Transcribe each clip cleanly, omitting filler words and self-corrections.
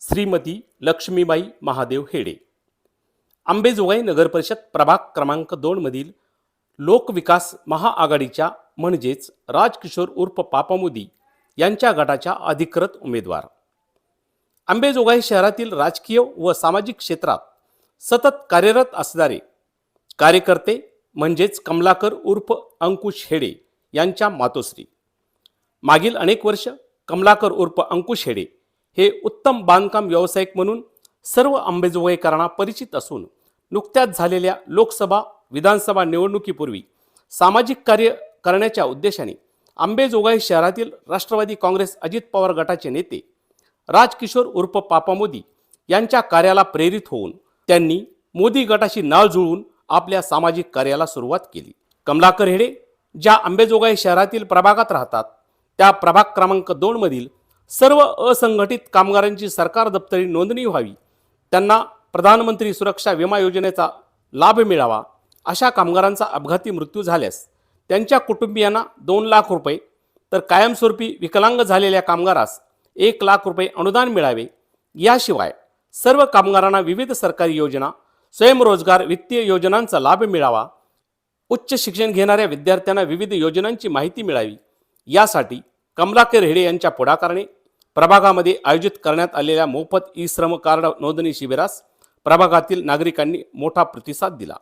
श्रीमती लक्ष्मीबाई महादेव हेडे। अंबेजोगाई नगरपरिषद प्रभाग क्रमांक 2 मधील लोकविकास महाआघाडीच्या म्हणजेच राजकिशोर उर्फ पापा मोदी यांच्या गटाच्या अधिकृत उमेदवार। अंबेजोगाई शहरातील राजकीय व सामाजिक क्षेत्रात सतत कार्यरत असणारे कार्यकर्ते म्हणजेच कमलाकर उर्फ अंकुश हेडे यांच्या मातोश्री। मागील अनेक वर्ष कमलाकर उर्फ अंकुश हेडे हे उत्तम बांधकाम व्यावसायिक म्हणून सर्व अंबेजोगाईकरांना परिचित असून नुकत्याच झालेल्या लोकसभा विधानसभा निवडणुकीपूर्वी सामाजिक कार्य करण्याच्या उद्देशाने अंबेजोगाई शहरातील राष्ट्रवादी काँग्रेस अजित पवार गटाचे नेते राजकिशोर उर्फ पापा मोदी यांच्या कार्याला प्रेरित होऊन त्यांनी मोदी गटाशी नाळ जुळवून आपल्या सामाजिक कार्याला सुरुवात केली। कमलाकर हेडे ज्या अंबेजोगाई शहरातील प्रभागात राहतात त्या प्रभाग क्रमांक 2 मधील सर्व असंघटित कामगारांची सरकार दप्तरी नोंदणी व्हावी, त्यांना प्रधानमंत्री सुरक्षा विमा योजनेचा लाभ मिळावा, अशा कामगारांचा अपघाती मृत्यू झाल्यास त्यांच्या कुटुंबियांना 2 लाख रुपये तर कायमस्वरूपी विकलांग झालेल्या कामगारास 1 लाख रुपये अनुदान मिळावे, याशिवाय सर्व कामगारांना विविध सरकारी योजना स्वयंरोजगार वित्तीय योजनांचा लाभ मिळावा, उच्च शिक्षण घेणाऱ्या विद्यार्थ्यांना विविध योजनांची माहिती मिळावी, यासाठी कमलाकर हेडे यांच्या पुढाकाराने प्रभागामध्ये आयोजित करण्यात आलेल्या मोफत ई श्रम कार्ड नोंदणी शिबिरास प्रभागातील नागरिकांनी मोठा प्रतिसाद दिला।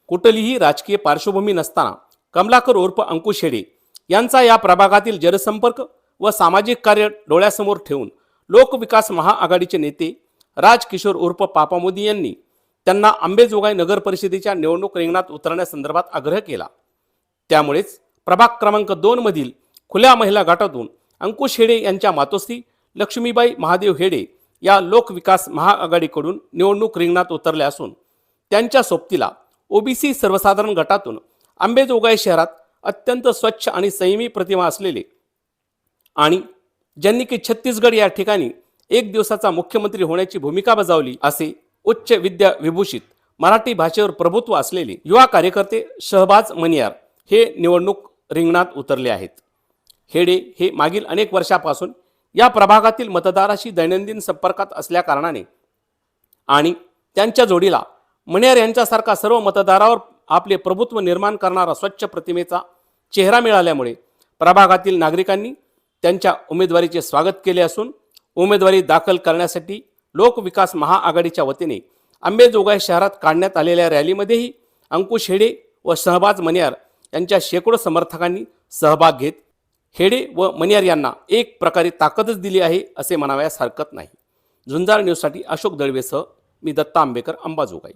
कुठलीही राजकीय पार्श्वभूमी नसताना कमलाकर उर्फ अंकुश हेडे यांचा या प्रभागातील जनसंपर्क व सामाजिक कार्य डोळ्यासमोर ठेवून लोकविकास महाआघाडीचे नेते राजकिशोर उर्फ पापा मोदी यांनी त्यांना अंबेजोगाई नगर परिषदेच्या निवडणूक रिंगणात उतरण्यासंदर्भात आग्रह केला। त्यामुळेच प्रभाग क्रमांक 2 मधील खुल्या महिला गटातून अंकुश हेडे यांच्या मातोश्री लक्ष्मीबाई महादेव हेडे या लोकविकास महाआघाडीकडून निवडणूक रिंगणात उतरल्या असून त्यांच्या सोबतीला ओबीसी सर्वसाधारण गटातून अंबेजोगाई शहरात अत्यंत स्वच्छ आणि संयमी प्रतिमा असलेले आणि ज्यांनी की छत्तीसगड या ठिकाणी 1 दिवसाचा मुख्यमंत्री होण्याची भूमिका बजावली असे उच्च विद्या विभूषित मराठी भाषेवर प्रभुत्व असलेले युवा कार्यकर्ते शहबाज मनियार हे निवडणूक रिंगणात उतरले आहेत। हेडे हे मागील अनेक वर्षापासून या प्रभागातील मतदाराशी दैनंदिन संपर्कात असल्या कारणाने आणि त्यांच्या जोडीला मनियार यांच्यासारखा सर्व मतदारावर आपले प्रभुत्व निर्माण करणारा स्वच्छ प्रतिमेचा चेहरा मिळाल्यामुळे प्रभागातील नागरिकांनी त्यांच्या उमेदवारीचे स्वागत केले असून उमेदवारी दाखल करण्यासाठी लोकविकास महाआघाडीच्या वतीने अंबेजोगाई शहरात काढण्यात आलेल्या रॅलीमध्येही अंकुश हेडे व शहबाज मनियार यांच्या शेकडो समर्थकांनी सहभाग घेत हेडे व मनियार यांना एक प्रकारे ताकदच दिली आहे असे म्हणावयास हरकत नाही। झुंजार न्यूजसाठी अशोक दळवेसह मी दत्ता आंबेकर, अंबाजोगाई।